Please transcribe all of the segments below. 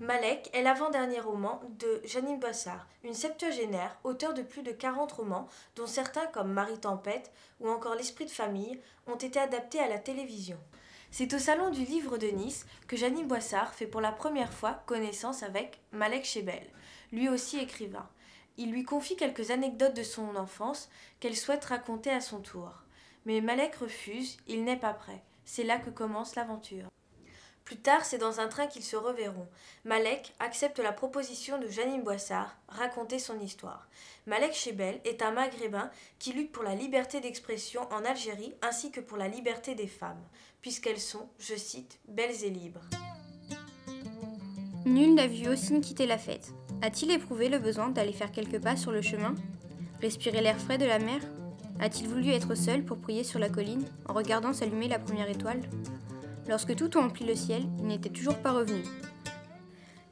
Malek est l'avant-dernier roman de Janine Boissard, une septuagénaire, auteure de plus de 40 romans, dont certains comme Marie-Tempête ou encore L'Esprit de famille ont été adaptés à la télévision. C'est au Salon du Livre de Nice que Janine Boissard fait pour la première fois connaissance avec Malek Chebel, lui aussi écrivain. Il lui confie quelques anecdotes de son enfance qu'elle souhaite raconter à son tour. Mais Malek refuse, il n'est pas prêt. C'est là que commence l'aventure. Plus tard, c'est dans un train qu'ils se reverront. Malek accepte la proposition de Janine Boissard, raconter son histoire. Malek Chebel est un maghrébin qui lutte pour la liberté d'expression en Algérie ainsi que pour la liberté des femmes, puisqu'elles sont, je cite, belles et libres. Nul n'a vu Ossine quitter la fête. A-t-il éprouvé le besoin d'aller faire quelques pas sur le chemin? Respirer l'air frais de la mer? A-t-il voulu être seul pour prier sur la colline, en regardant s'allumer la première étoile? Lorsque tout emplit le ciel, il n'était toujours pas revenu.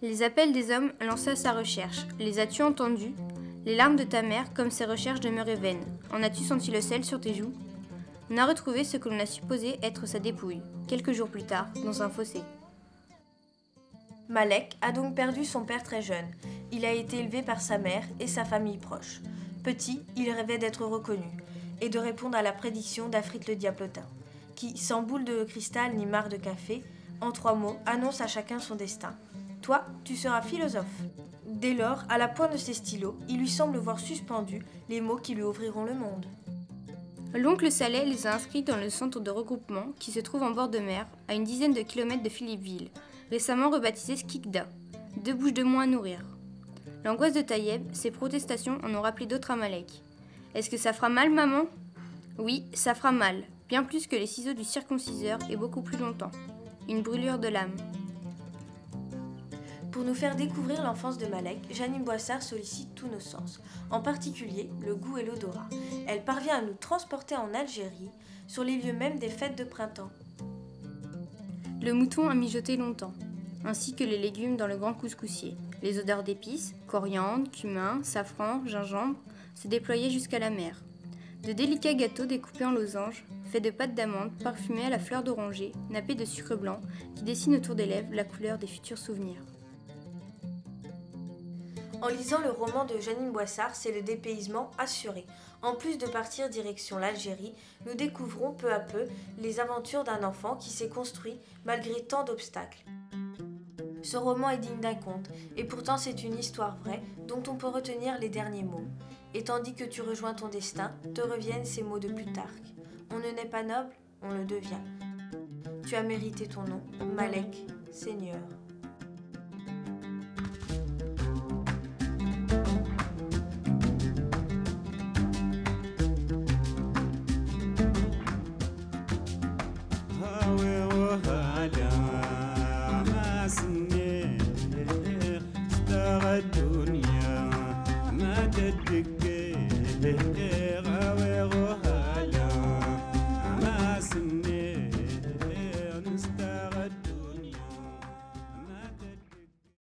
Les appels des hommes lancés à sa recherche. Les as-tu entendus? Les larmes de ta mère, comme ses recherches demeuraient vaines. En as-tu senti le sel sur tes joues? On a retrouvé ce que l'on a supposé être sa dépouille, quelques jours plus tard, dans un fossé. Malek a donc perdu son père très jeune. Il a été élevé par sa mère et sa famille proche. Petit, il rêvait d'être reconnu et de répondre à la prédiction d'Afrit le Diablotin, qui, sans boule de cristal ni marc de café, en 3 mots, annonce à chacun son destin. Toi, tu seras philosophe. Dès lors, à la pointe de ses stylos, il lui semble voir suspendus les mots qui lui ouvriront le monde. L'oncle Saleh les a inscrits dans le centre de regroupement qui se trouve en bord de mer, à une dizaine de kilomètres de Philippeville, récemment rebaptisé Skikda, 2 bouches de moins à nourrir. L'angoisse de Taïeb, ses protestations en ont rappelé d'autres à Malek. Est-ce que ça fera mal, maman? Oui, ça fera mal, bien plus que les ciseaux du circonciseur et beaucoup plus longtemps. Une brûlure de l'âme. Pour nous faire découvrir l'enfance de Malek, Janine Boissard sollicite tous nos sens, en particulier le goût et l'odorat. Elle parvient à nous transporter en Algérie, sur les lieux mêmes des fêtes de printemps. Le mouton a mijoté longtemps, ainsi que les légumes dans le grand couscoussier. Les odeurs d'épices, coriandre, cumin, safran, gingembre, se déployaient jusqu'à la mer. De délicats gâteaux découpés en losanges, faits de pâte d'amande parfumée à la fleur d'oranger, nappés de sucre blanc, qui dessinent autour des lèvres la couleur des futurs souvenirs. En lisant le roman de Janine Boissard, c'est le dépaysement assuré. En plus de partir direction l'Algérie, nous découvrons peu à peu les aventures d'un enfant qui s'est construit malgré tant d'obstacles. Ce roman est digne d'un conte, et pourtant c'est une histoire vraie dont on peut retenir les derniers mots. Et tandis que tu rejoins ton destin, te reviennent ces mots de Plutarque. On ne naît pas noble, on le devient. Tu as mérité ton nom, Malek, Seigneur. الدنيا ما تدق